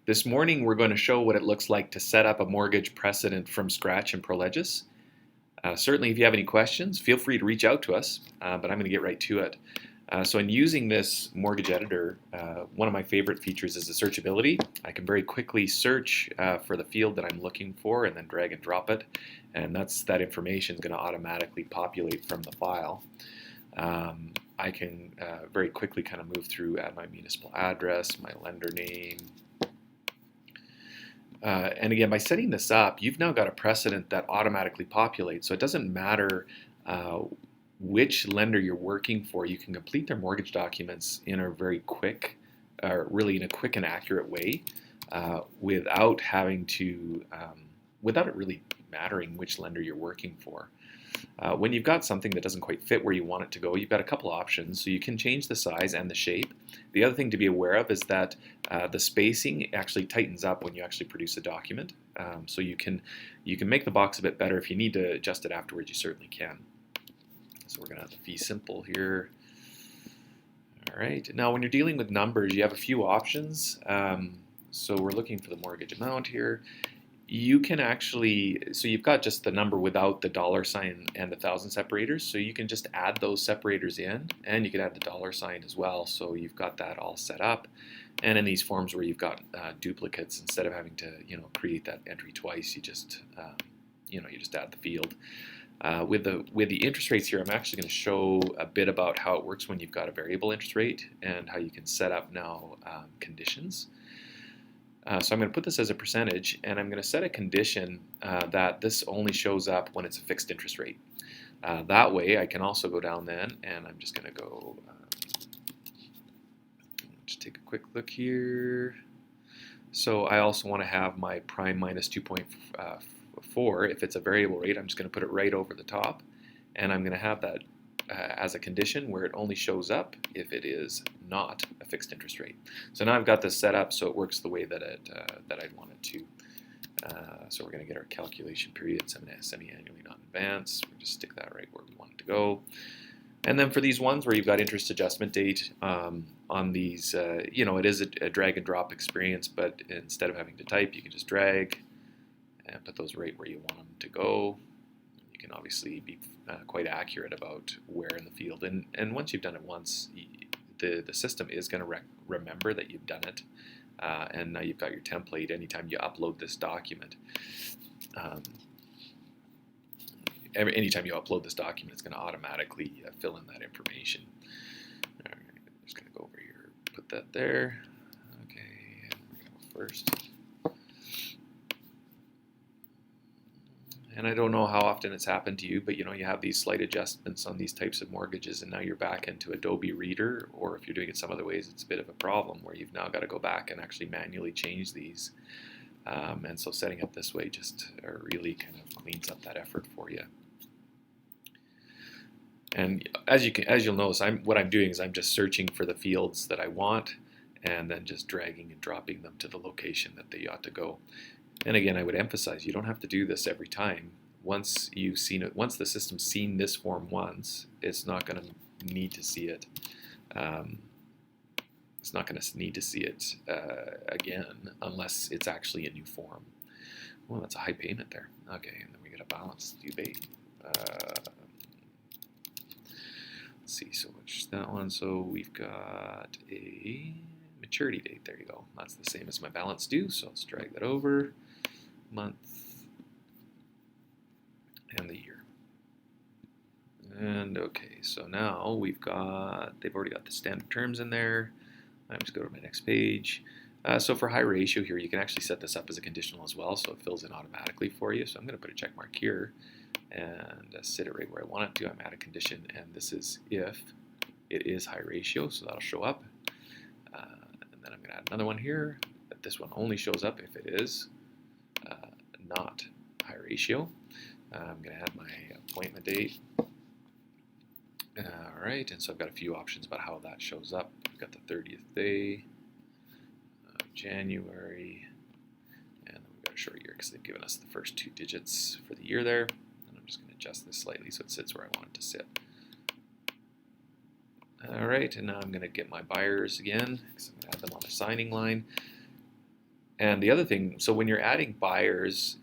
This morning, we're going to show what it looks like to set up a mortgage precedent from scratch in Prolegis. Certainly, if you have any questions, feel free to reach out to us, but I'm going to get right to it. So in using this mortgage editor, one of my favorite features is the searchability. I can very quickly search for the field that I'm looking for and then drag and drop it, and that information is going to automatically populate from the file. I can very quickly kind of move through, add my municipal address, my lender name. And again, by setting this up, you've now got a precedent that automatically populates. So it doesn't matter which lender you're working for. You can complete their mortgage documents in a very quick, really in a quick and accurate way, without having to, without it really mattering which lender you're working for. When you've got something that doesn't quite fit where you want it to go, you've got a couple options. So you can change the size and the shape. The other thing to be aware of is that the spacing actually tightens up when you actually produce a document. So you can make the box a bit better. If you need to adjust it afterwards, you certainly can. So we're going to have the fee simple here. All right. Now, when you're dealing with numbers, you have a few options. So we're looking for the mortgage amount here. You can actually, so you've got just the number without the $ and the thousand separators, so you can just add those separators in, and you can add the $ as well, so you've got that all set up. And in these forms where you've got duplicates, instead of having to create that entry twice, you just you just add the field. With the interest rates here, I'm actually going to show a bit about how it works when you've got a variable interest rate and how you can set up now conditions. So I'm going to put this as a percentage, and I'm going to set a condition that this only shows up when it's a fixed interest rate. That way, I can also go down then, and I'm just going to go, just take a quick look here. So I also want to have my prime minus 2.4. If it's a variable rate, I'm just going to put it right over the top, and I'm going to have that as a condition where it only shows up if it is not a fixed interest rate. So now I've got this set up so it works the way that I'd want it to. So we're going to get our calculation period semi-annually, not in advance. We'll just stick that right where we want it to go. And then for these ones where you've got interest adjustment date on these, it is a drag and drop experience, but instead of having to type, you can just drag and put those right where you want them to go. You can obviously be quite accurate about where in the field, and once you've done it once, the system is going to remember that you've done it, and now you've got your template anytime you upload this document. Anytime you upload this document, it's going to automatically fill in that information. All right, I'm just going to go over here, put that there. Okay, and we're going to go first. And I don't know how often it's happened to you, but you have these slight adjustments on these types of mortgages, and now you're back into Adobe Reader, or if you're doing it some other ways, it's a bit of a problem where you've now got to go back and actually manually change these. And so setting up this way just really kind of cleans up that effort for you. And as you'll notice, what I'm doing is I'm just searching for the fields that I want, and then just dragging and dropping them to the location that they ought to go. And again, I would emphasize you don't have to do this every time. Once you've seen it, once the system's seen this form once, it's not going to need to see it. It's not going to need to see it again unless it's actually a new form. Well, that's a high payment there. Okay, and then we get a balance due date. Let's see, so what's that one? So we've got a maturity date. There you go. That's the same as my balance due, so let's drag that over. Month and the year. And okay, so now they've already got the standard terms in there. I'm just go to my next page. So for high ratio here, you can actually set this up as a conditional as well, so it fills in automatically for you. So I'm going to put a check mark here and set it right where I want it to. I'm at a condition, and this is if it is high ratio, so that'll show up. And then I'm going to add another one here. But this one only shows up if it is not high ratio. I'm going to add my appointment date. All right, and so I've got a few options about how that shows up. We've got the 30th day of January, and then we've got a short year because they've given us the first 2 digits for the year there. And I'm just going to adjust this slightly so it sits where I want it to sit. All right, and now I'm going to get my buyers again because I'm going to add them on the signing line. And the other thing, so when you're adding buyers,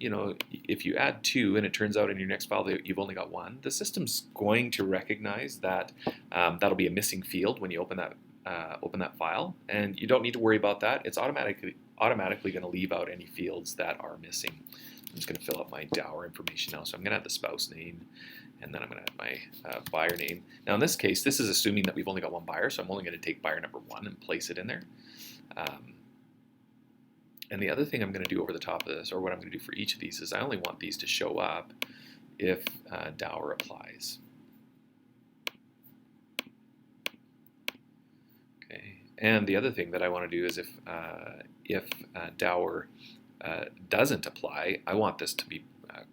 if you add two and it turns out in your next file that you've only got one, the system's going to recognize that that'll be a missing field when you open that file, and you don't need to worry about that. It's automatically going to leave out any fields that are missing. I'm just going to fill out my dower information now. So I'm going to add the spouse name, and then I'm going to add my buyer name. Now in this case, this is assuming that we've only got one buyer, so I'm only going to take buyer number 1 and place it in there. And the other thing I'm going to do over the top of this, or what I'm going to do for each of these, is I only want these to show up if dower applies. Okay. And the other thing that I want to do is if dower doesn't apply, I want this to be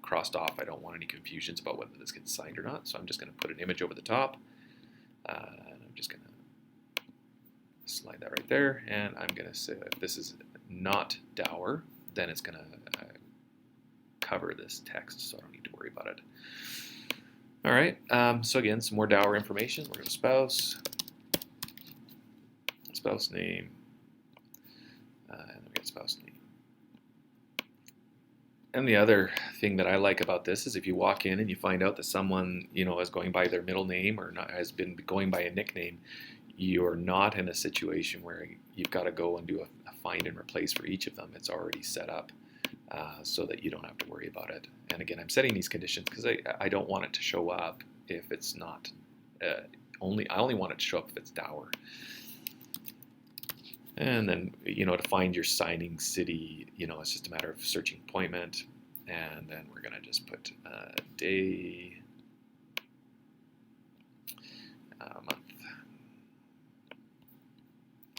crossed off. I don't want any confusions about whether this gets signed or not. So I'm just going to put an image over the top. And I'm just going to slide that right there. And I'm going to say if this is not dower, then it's going to cover this text, so I don't need to worry about it. All right, so again, some more dower information. We're going to spouse name, and then we get spouse name. And the other thing that I like about this is if you walk in and you find out that someone is going by their middle name or has been going by a nickname, you're not in a situation where you've got to go and do a find and replace for each of them. It's already set up so that you don't have to worry about it. And again, I'm setting these conditions because I don't want it to show up if it's not. I only want it to show up if it's dower. And then to find your signing city, it's just a matter of searching appointment, and then we're gonna just put day, month,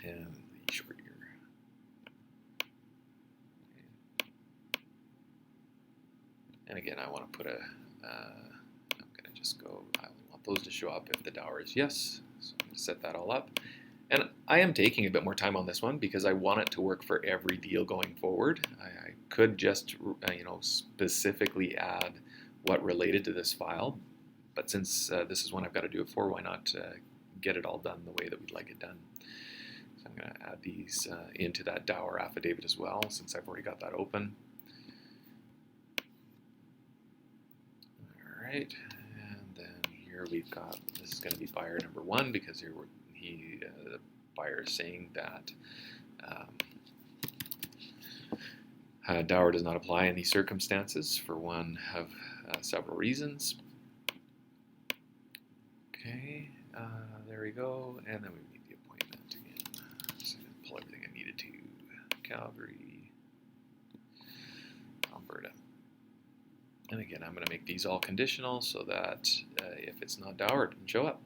and the short year. And again, I want to put I'm gonna just go. I only want those to show up if the dower is yes. So I'm gonna set that all up. And I am taking a bit more time on this one because I want it to work for every deal going forward. I could just, specifically add what related to this file, but since this is one I've got to do it for, why not get it all done the way that we'd like it done? So I'm going to add these into that dower affidavit as well, since I've already got that open. All right, and then here we've got, this is going to be buyer number 1 because here the buyer is saying that dower does not apply in these circumstances for one of several reasons. Okay, there we go, and then we need the appointment again. So I'm going to pull everything I needed to. Calgary, Alberta. And again, I'm going to make these all conditional so that if it's not dower, it doesn't show up.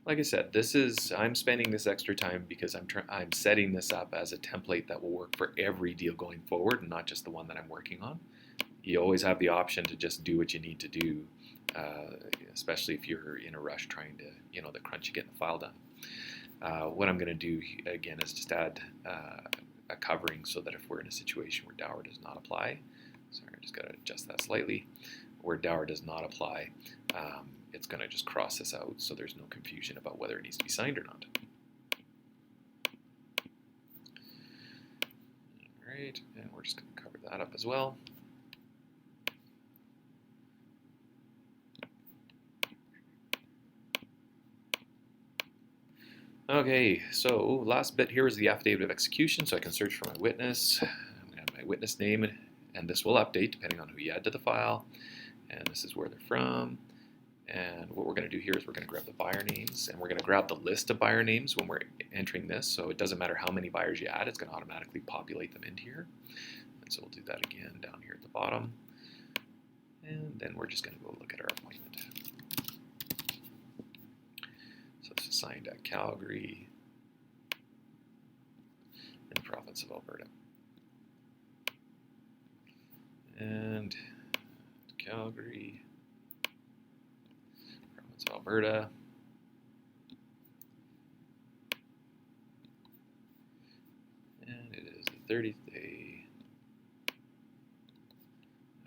Like I said, I'm spending this extra time because I'm setting this up as a template that will work for every deal going forward, and not just the one that I'm working on. You always have the option to just do what you need to do, especially if you're in a rush trying to, the crunch you get the file done. What I'm going to do again is just add a covering so that if we're in a situation where dower does not apply, sorry, I just got to adjust that slightly, where dower does not apply, it's going to just cross this out so there's no confusion about whether it needs to be signed or not. All right, and we're just going to cover that up as well. Okay, so last bit here is the affidavit of execution, so I can search for my witness. I'm going to have my witness name, and this will update depending on who you add to the file. And this is where they're from. And what we're going to do here is we're going to grab the buyer names, and we're going to grab the list of buyer names when we're entering this. So it doesn't matter how many buyers you add, it's going to automatically populate them into here. And so we'll do that again down here at the bottom. And then we're just going to go look at our appointment. So it's assigned at Calgary in the province of Alberta. And Calgary, province of Alberta. 30th day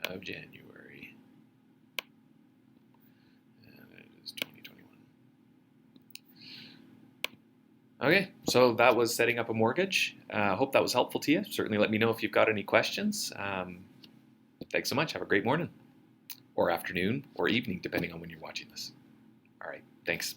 of January. And it is 2021. Okay, so that was setting up a mortgage. Hope that was helpful to you. Certainly let me know if you've got any questions. Thanks so much. Have a great morning, or afternoon, or evening, depending on when you're watching this. All right, thanks.